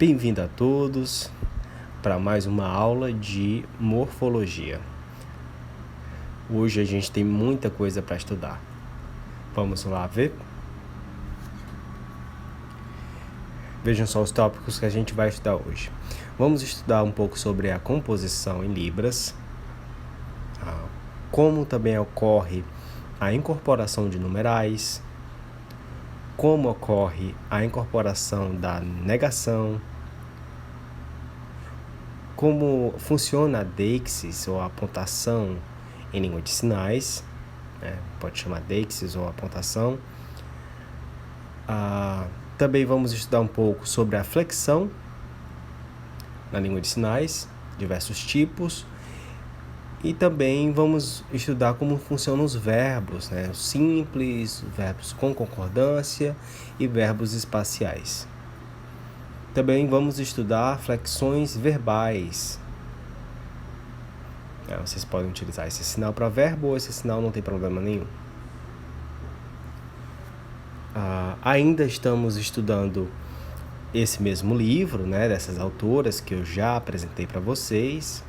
Bem-vindo a todos para mais uma aula de morfologia. Hoje a gente tem muita coisa para estudar. Vamos lá ver? Vejam só os tópicos que a gente vai estudar hoje. Vamos estudar um pouco sobre a composição em libras, como também ocorre a incorporação de numerais, como ocorre a incorporação da negação, como funciona a deixis ou a apontação em língua de sinais, pode chamar deixis ou apontação. Também vamos estudar um pouco sobre a flexão na língua de sinais, diversos tipos, e também vamos estudar como funcionam os verbos, os simples, verbos com concordância e verbos espaciais. Também vamos estudar flexões verbais. Vocês podem utilizar esse sinal para verbo ou esse sinal, não tem problema nenhum. Ainda estamos estudando esse mesmo livro, dessas autoras que eu já apresentei para vocês,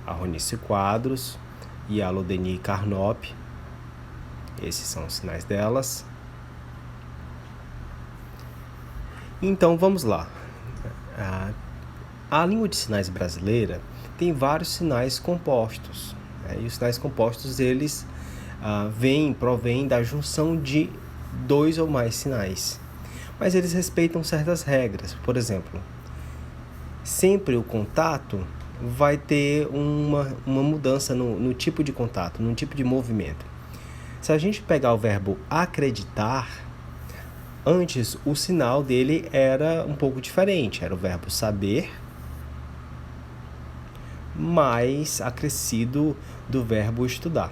a Ronice Quadros e a Lodeni Carnop. Esses são os sinais delas. Então vamos lá. A língua de sinais brasileira tem vários sinais compostos, e os sinais compostos eles provêm da junção de dois ou mais sinais, mas eles respeitam certas regras. Por exemplo, sempre o contato vai ter uma mudança no tipo de contato, no tipo de movimento. Se a gente pegar o verbo acreditar, antes o sinal dele era um pouco diferente, era o verbo saber, mais acrescido do verbo estudar.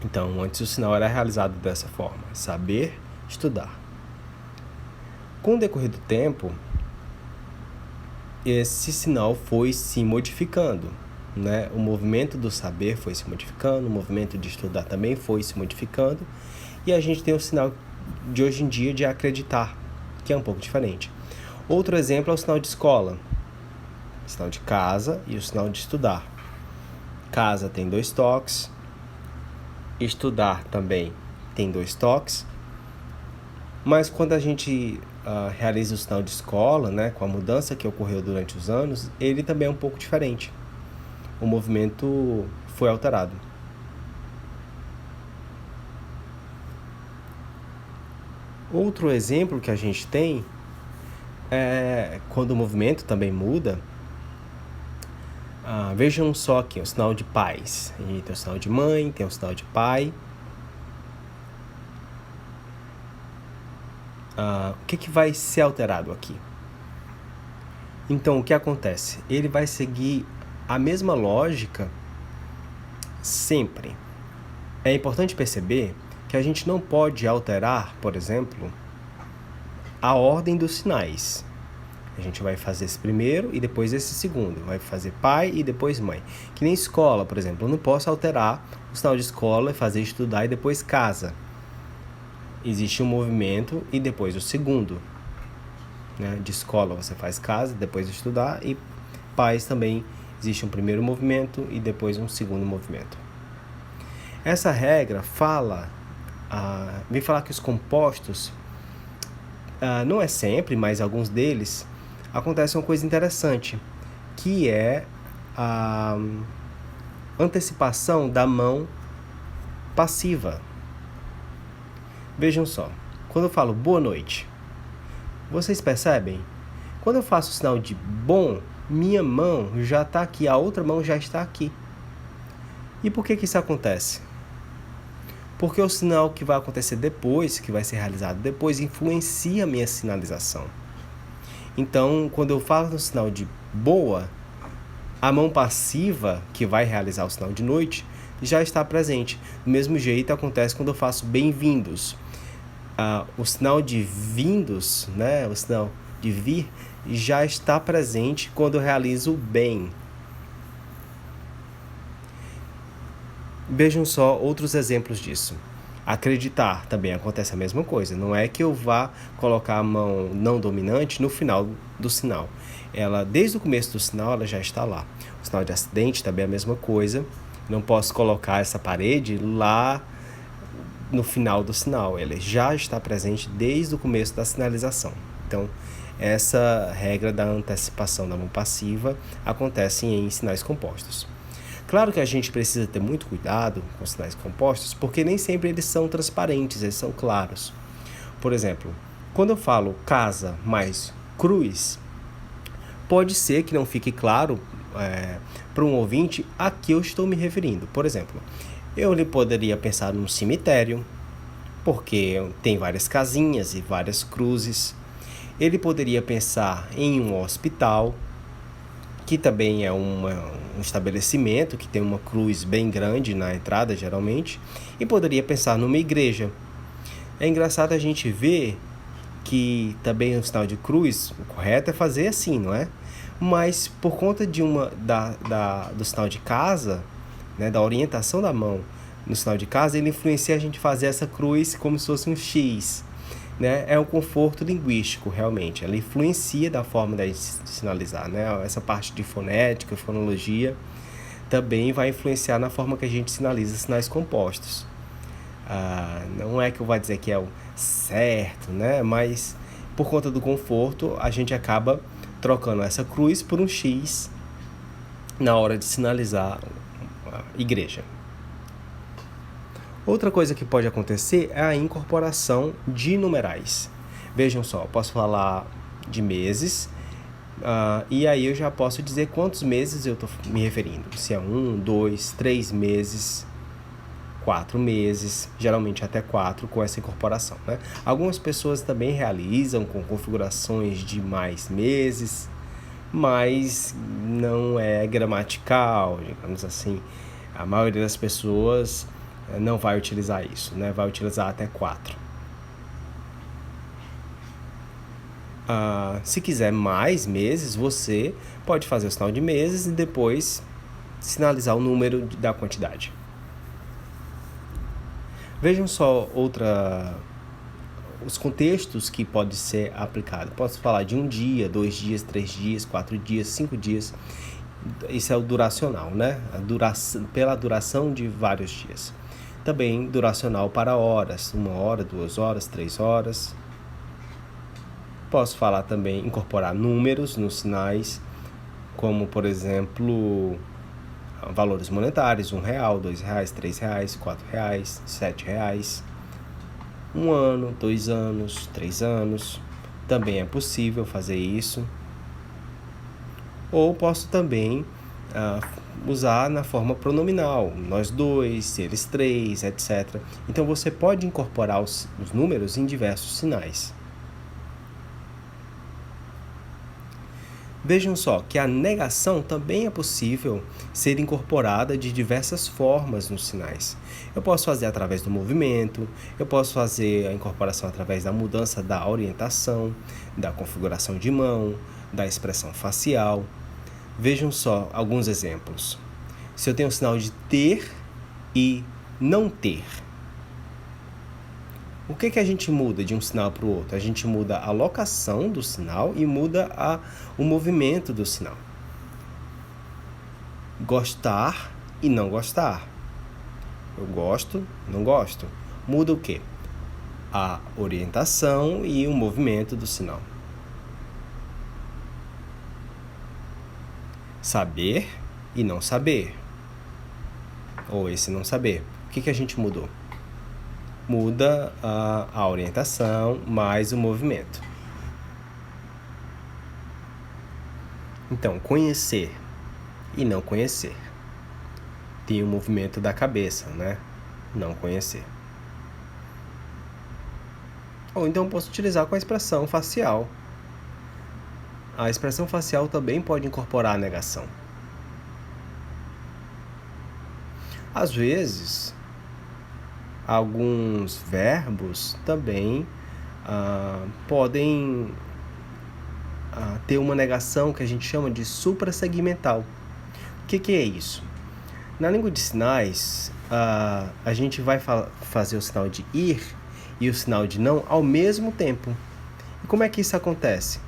Então, antes o sinal era realizado dessa forma, saber, estudar. Com o decorrer do tempo, esse sinal foi se modificando, O movimento do saber foi se modificando, o movimento de estudar também foi se modificando, e a gente tem o sinal de hoje em dia de acreditar, que é um pouco diferente. Outro exemplo é o sinal de escola, o sinal de casa e o sinal de estudar. Casa tem 2 toques, estudar também tem 2 toques, mas quando a gente realiza o sinal de escola, com a mudança que ocorreu durante os anos, ele também é um pouco diferente. O movimento foi alterado. Outro exemplo que a gente tem é quando o movimento também muda. Vejam só aqui o sinal de pais. E tem o sinal de mãe, tem o sinal de pai. O que vai ser alterado aqui? Então, o que acontece? Ele vai seguir a mesma lógica sempre. É importante perceber que a gente não pode alterar, por exemplo, a ordem dos sinais. A gente vai fazer esse primeiro e depois esse segundo. Vai fazer pai e depois mãe. Que nem escola, por exemplo. Eu não posso alterar o sinal de escola e fazer estudar e depois casa. Existe um movimento e depois o segundo. De escola você faz casa, depois estudar, e pais também existe um primeiro movimento e depois um segundo movimento. Essa regra vem falar que os compostos, não é sempre, mas alguns deles, acontece uma coisa interessante, que é a antecipação da mão passiva. Vejam só, quando eu falo boa noite, vocês percebem? Quando eu faço o sinal de bom, minha mão já está aqui, a outra mão já está aqui. E por que isso acontece? Porque o sinal que vai acontecer depois, que vai ser realizado depois, influencia a minha sinalização. Então, quando eu falo no sinal de boa, a mão passiva, que vai realizar o sinal de noite, já está presente. Do mesmo jeito acontece quando eu faço bem-vindos. O sinal de vindos, o sinal de vir, já está presente quando eu realizo o bem. Vejam só outros exemplos disso. Acreditar também acontece a mesma coisa. Não é que eu vá colocar a mão não dominante no final do sinal. Ela, desde o começo do sinal, ela já está lá. O sinal de acidente também é a mesma coisa. Não posso colocar essa parede lá no final do sinal. Ela já está presente desde o começo da sinalização. Então, essa regra da antecipação da mão passiva acontece em sinais compostos. Claro que a gente precisa ter muito cuidado com os sinais compostos, porque nem sempre eles são transparentes, eles são claros. Por exemplo, quando eu falo casa mais cruz, pode ser que não fique claro para um ouvinte a que eu estou me referindo. Por exemplo, eu poderia pensar num cemitério, porque tem várias casinhas e várias cruzes. Ele poderia pensar em um hospital, que também é um estabelecimento que tem uma cruz bem grande na entrada, geralmente, e poderia pensar numa igreja. É engraçado a gente ver que também o sinal de cruz, o correto é fazer assim, não é? Mas por conta de do sinal de casa, né, da orientação da mão no sinal de casa, ele influencia a gente fazer essa cruz como se fosse um X. Né? É um conforto linguístico, realmente. Ela influencia da forma de sinalizar. Né? Essa parte de fonética, fonologia, também vai influenciar na forma que a gente sinaliza sinais compostos. Não é que eu vou dizer que é o certo, né? Mas por conta do conforto, a gente acaba trocando essa cruz por um X na hora de sinalizar a igreja. Outra coisa que pode acontecer é a incorporação de numerais. Vejam só, posso falar de meses, e aí eu já posso dizer quantos meses eu estou me referindo. Se é 1, 2, 3 meses, 4 meses, geralmente até 4 com essa incorporação. Né? Algumas pessoas também realizam com configurações de mais meses, mas não é gramatical, digamos assim. A maioria das pessoas não vai utilizar isso, né? Vai utilizar até 4. Se quiser mais meses, você pode fazer o sinal de meses e depois sinalizar o número da quantidade. Vejam só os contextos que pode ser aplicado. Posso falar de 1 dia, 2 dias, 3 dias, 4 dias, 5 dias. Isso é o duracional, né? Pela duração de vários dias. Também duracional para horas, 1 hora, 2 horas, 3 horas. Posso falar também, incorporar números nos sinais, como por exemplo, valores monetários, R$1, R$2, R$3, R$4, R$7. 1 ano, 2 anos, 3 anos. Também é possível fazer isso. Ou posso também usar na forma pronominal, nós dois, eles três, etc. Então você pode incorporar os números em diversos sinais. Vejam só que a negação também é possível ser incorporada de diversas formas nos sinais. Eu posso fazer através do movimento, eu posso fazer a incorporação através da mudança da orientação, da configuração de mão, da expressão facial. Vejam só alguns exemplos. Se eu tenho o sinal de ter e não ter, o que a gente muda de um sinal para o outro? A gente muda a locação do sinal e muda o movimento do sinal. Gostar e não gostar. Eu gosto, não gosto. Muda o quê? A orientação e o movimento do sinal. Saber e não saber. Ou esse não saber. O que a gente mudou? Muda a orientação mais o movimento. Então, conhecer e não conhecer. Tem o movimento da cabeça, né? Não conhecer. Ou então posso utilizar com a expressão facial. A expressão facial também pode incorporar a negação. Às vezes, alguns verbos também podem ter uma negação que a gente chama de suprassegmental. O que é isso? Na língua de sinais, a gente vai fazer o sinal de ir e o sinal de não ao mesmo tempo. E como é que isso acontece?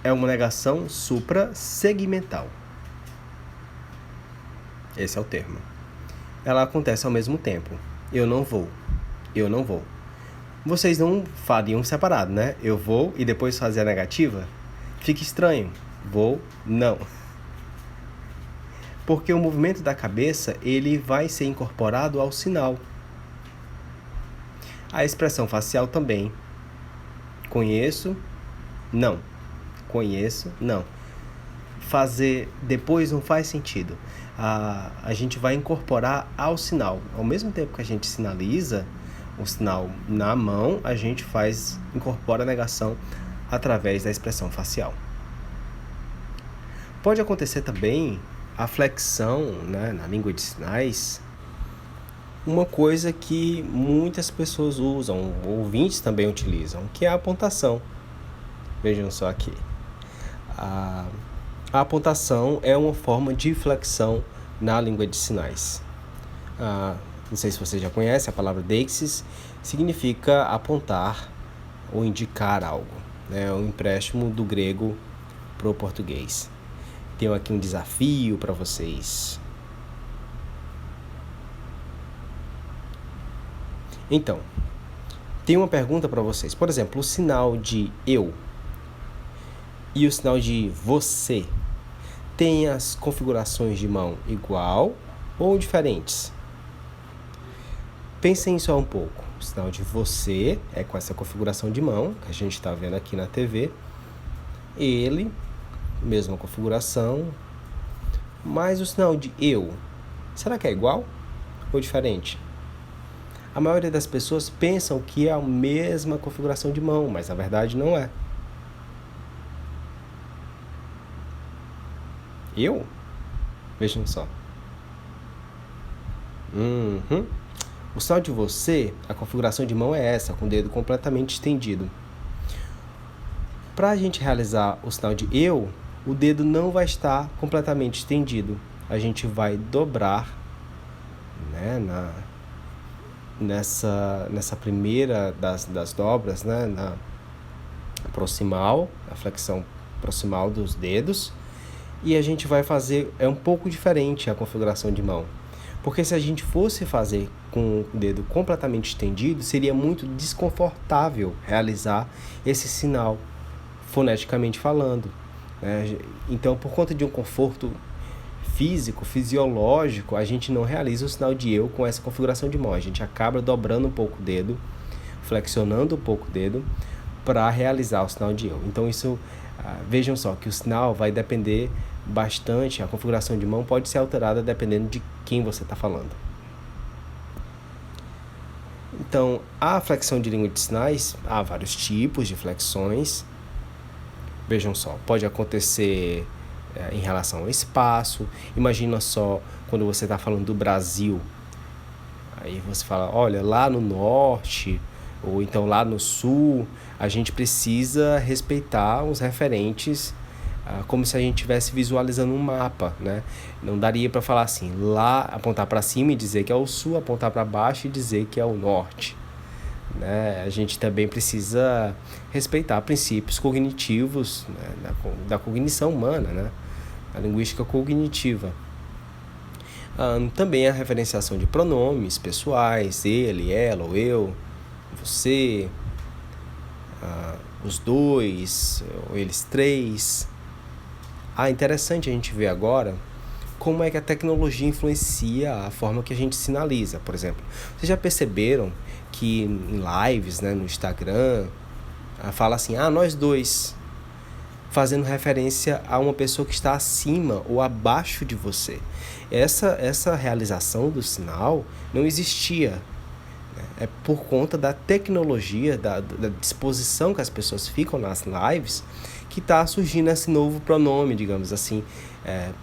É uma negação suprassegmental. Esse é o termo. Ela acontece ao mesmo tempo. Eu não vou. Eu não vou. Vocês não fariam separado, né? Eu vou e depois fazer a negativa? Fica estranho. Vou, não. Porque o movimento da cabeça, ele vai ser incorporado ao sinal. A expressão facial também. Conheço, não. Conheço, não. Fazer depois não faz sentido. A gente vai incorporar ao sinal. Ao mesmo tempo que a gente sinaliza o sinal na mão, a gente incorpora a negação através da expressão facial. Pode acontecer também a flexão, né, na língua de sinais, uma coisa que muitas pessoas usam, ouvintes também utilizam, que é a apontação. Vejam só aqui. A apontação é uma forma de flexão na língua de sinais. Não sei se você já conhece, a palavra deixis significa apontar ou indicar algo. É um empréstimo do grego para o português. Tenho aqui um desafio para vocês. Então, tem uma pergunta para vocês. Por exemplo, o sinal de eu e o sinal de você tem as configurações de mão igual ou diferentes? Pensem só um pouco. O sinal de você é com essa configuração de mão que a gente está vendo aqui na TV. Ele, mesma configuração. Mas o sinal de eu, será que é igual ou diferente? A maioria das pessoas pensam que é a mesma configuração de mão, mas na verdade não é. Eu? Vejam só. O sinal de você, a configuração de mão é essa, com o dedo completamente estendido. Para a gente realizar o sinal de eu, o dedo não vai estar completamente estendido. A gente vai dobrar, né, nessa primeira das dobras, né, na proximal, a flexão proximal dos dedos, e a gente vai fazer, é um pouco diferente a configuração de mão, porque se a gente fosse fazer com o dedo completamente estendido, seria muito desconfortável realizar esse sinal, foneticamente falando, né? Então, por conta de um conforto físico, fisiológico, a gente não realiza o sinal de eu com essa configuração de mão. A gente acaba dobrando um pouco o dedo, flexionando um pouco o dedo para realizar o sinal de eu. Então isso, vejam só que o sinal vai depender bastante, a configuração de mão pode ser alterada dependendo de quem você está falando. Então, a flexão de língua de sinais, há vários tipos de flexões. Vejam só, pode acontecer em relação ao espaço. Imagina só quando você está falando do Brasil, aí você fala, olha, lá no norte ou então lá no sul, a gente precisa respeitar os referentes, como se a gente estivesse visualizando um mapa, né? Não daria para falar assim, lá apontar para cima e dizer que é o sul, apontar para baixo e dizer que é o norte, né? A gente também precisa respeitar princípios cognitivos, né, da cognição humana, né? A linguística cognitiva. Também a referenciação de pronomes pessoais, ele, ela, ou eu, você, os dois, ou eles três. Interessante a gente ver agora como é que a tecnologia influencia a forma que a gente sinaliza, por exemplo. Vocês já perceberam que em lives, né, no Instagram, fala assim, nós dois, fazendo referência a uma pessoa que está acima ou abaixo de você. Essa realização do sinal não existia, né? É por conta da tecnologia, da disposição que as pessoas ficam nas lives, que está surgindo esse novo pronome, digamos assim,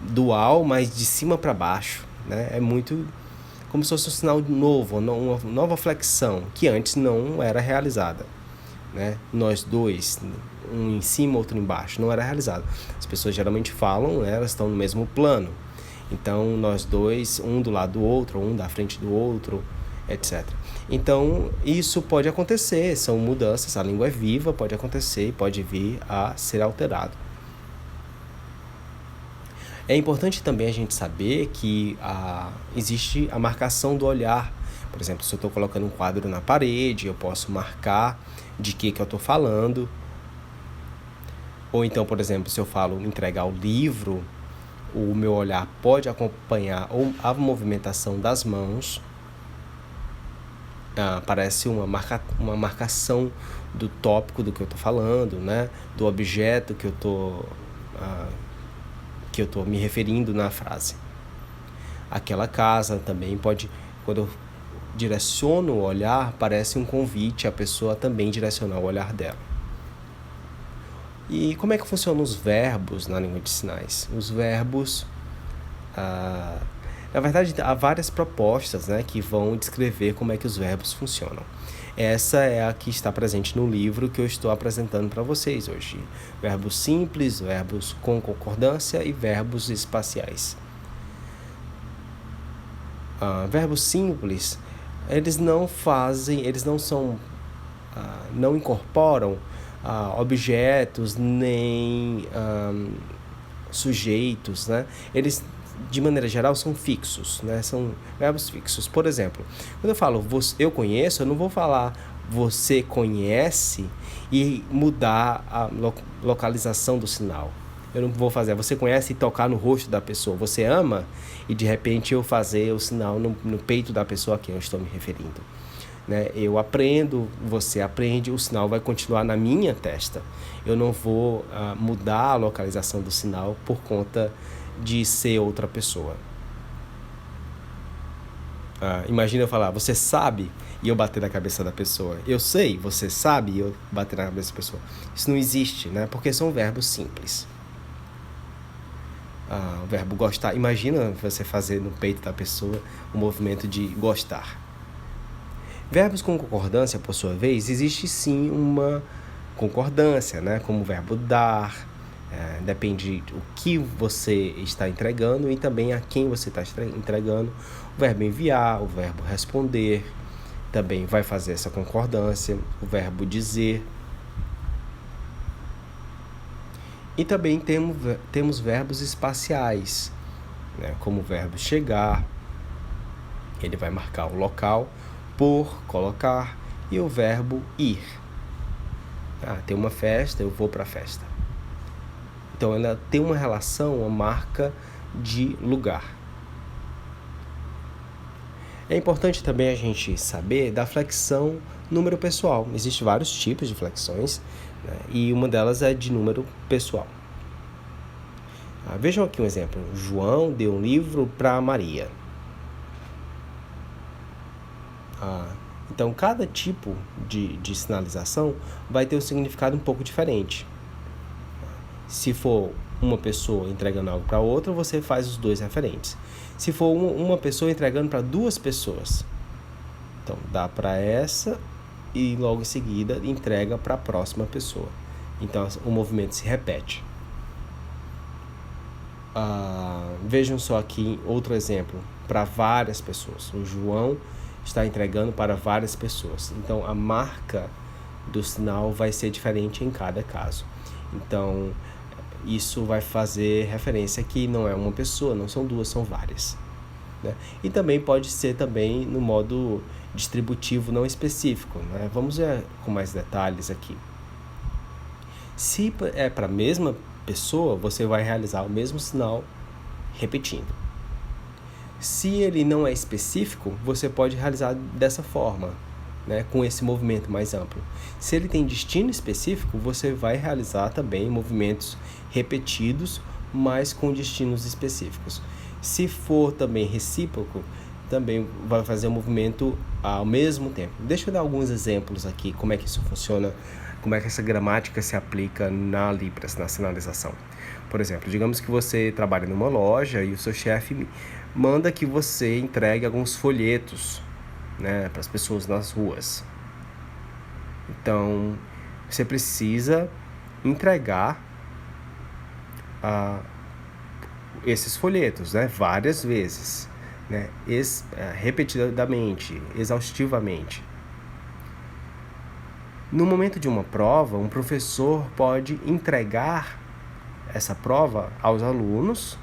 dual, mas de cima para baixo, né? É muito como se fosse um sinal novo, uma nova flexão, que antes não era realizada, né? Nós dois, um em cima, outro embaixo, não era realizado. As pessoas geralmente falam, né, elas estão no mesmo plano. Então, nós dois, um do lado do outro, um da frente do outro, etc. Então, isso pode acontecer, são mudanças, a língua é viva, pode acontecer e pode vir a ser alterado. É importante também a gente saber que existe a marcação do olhar. Por exemplo, se eu estou colocando um quadro na parede, eu posso marcar de que eu estou falando. Ou então, por exemplo, se eu falo entregar o livro, o meu olhar pode acompanhar a movimentação das mãos. Parece uma marcação do tópico do que eu estou falando, né? Do objeto que eu estou me referindo na frase. Aquela casa também pode, quando eu direciono o olhar, parece um convite a pessoa também direcionar o olhar dela. E como é que funcionam os verbos na língua de sinais? Os verbos, na verdade, há várias propostas, né, que vão descrever como é que os verbos funcionam. Essa é a que está presente no livro que eu estou apresentando para vocês hoje. Verbos simples, verbos com concordância e verbos espaciais. Verbos simples, eles não incorporam objetos nem sujeitos, né? Eles, de maneira geral, são fixos, né? São verbos fixos. Por exemplo, quando eu falo eu conheço, eu não vou falar você conhece e mudar a localização do sinal. Eu não vou fazer você conhece e tocar no rosto da pessoa. Você ama e de repente eu fazer o sinal no peito da pessoa a quem eu estou me referindo. Né? Eu aprendo, você aprende, o sinal vai continuar na minha testa. Eu não vou mudar a localização do sinal por conta de ser outra pessoa. Imagina eu falar, você sabe, e eu bater na cabeça da pessoa. Eu sei, você sabe, e eu bater na cabeça da pessoa. Isso não existe, né? Porque são verbos simples. O verbo gostar, imagina você fazer no peito da pessoa o movimento de gostar. Verbos com concordância, por sua vez, existe sim uma concordância, né? Como o verbo dar, depende do que você está entregando e também a quem você está entregando. O verbo enviar, o verbo responder, também vai fazer essa concordância. O verbo dizer. E também temos verbos espaciais, né? Como o verbo chegar, ele vai marcar o local, por, colocar, e o verbo ir. Tem uma festa, eu vou para a festa. Então, ela tem uma relação, uma marca de lugar. É importante também a gente saber da flexão número pessoal. Existem vários tipos de flexões, né? E uma delas é de número pessoal. Vejam aqui um exemplo. João deu um livro para Maria. Então, cada tipo de sinalização vai ter um significado um pouco diferente. Se for uma pessoa entregando algo para outra, você faz os dois referentes. Se for uma pessoa entregando para duas pessoas, então dá para essa e logo em seguida entrega para a próxima pessoa. Então, o movimento se repete. Vejam só aqui outro exemplo para várias pessoas. O João está entregando para várias pessoas. Então, a marca do sinal vai ser diferente em cada caso. Então, isso vai fazer referência que não é uma pessoa, não são duas, são várias. Né? E também pode ser também no modo distributivo não específico. Né? Vamos ver com mais detalhes aqui. Se é para a mesma pessoa, você vai realizar o mesmo sinal repetindo. Se ele não é específico, você pode realizar dessa forma, né, com esse movimento mais amplo. Se ele tem destino específico, você vai realizar também movimentos repetidos, mas com destinos específicos. Se for também recíproco, também vai fazer o movimento ao mesmo tempo. Deixa eu dar alguns exemplos aqui, como é que isso funciona, como é que essa gramática se aplica na Libras, na sinalização. Por exemplo, digamos que você trabalha numa loja e o seu chefe manda que você entregue alguns folhetos, né, para as pessoas nas ruas. Então, você precisa entregar esses folhetos, né, várias vezes, né, repetidamente, exaustivamente. No momento de uma prova, um professor pode entregar essa prova aos alunos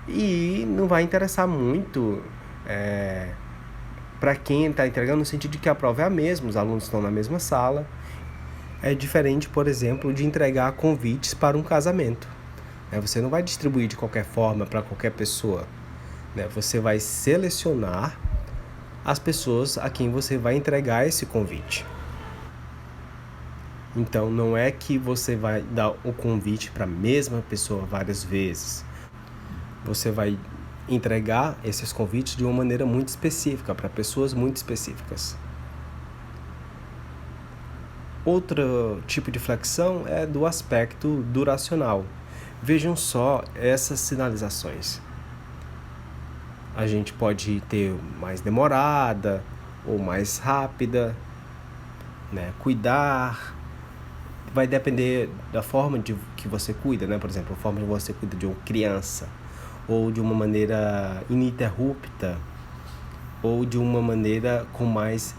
e não vai interessar muito para quem está entregando, no sentido de que a prova é a mesma, os alunos estão na mesma sala. É diferente, por exemplo, de entregar convites para um casamento. Você não vai distribuir de qualquer forma para qualquer pessoa. Você vai selecionar as pessoas a quem você vai entregar esse convite. Então, não é que você vai dar o convite para a mesma pessoa várias vezes. Você vai entregar esses convites de uma maneira muito específica, para pessoas muito específicas. Outro tipo de flexão é do aspecto duracional. Vejam só essas sinalizações. A gente pode ter mais demorada ou mais rápida, Cuidar vai depender da forma que você cuida, Por exemplo, a forma que você cuida de uma criança, ou de uma maneira ininterrupta, ou de uma maneira com mais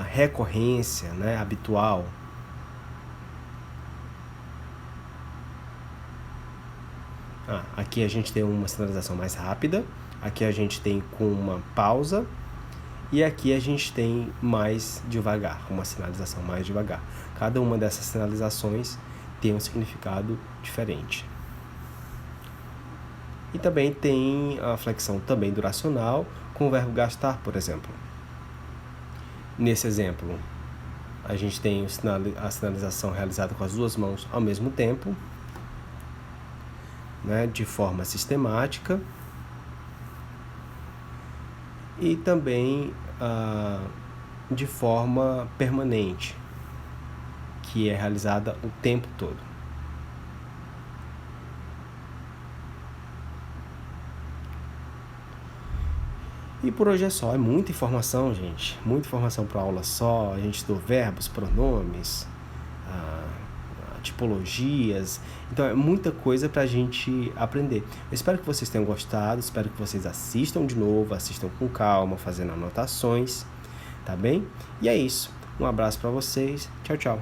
recorrência, habitual. Aqui a gente tem uma sinalização mais rápida, aqui a gente tem com uma pausa, e aqui a gente tem mais devagar, uma sinalização mais devagar. Cada uma dessas sinalizações tem um significado diferente. E também tem a flexão também duracional com o verbo gastar, por exemplo. Nesse exemplo, a gente tem a sinalização realizada com as duas mãos ao mesmo tempo, de forma sistemática, e também de forma permanente, que é realizada o tempo todo. E por hoje é só. É muita informação, gente. Muita informação para aula só. A gente estudou verbos, pronomes, tipologias. Então é muita coisa para a gente aprender. Eu espero que vocês tenham gostado. Espero que vocês assistam de novo. Assistam com calma, fazendo anotações. Tá bem? E é isso. Um abraço para vocês. Tchau, tchau.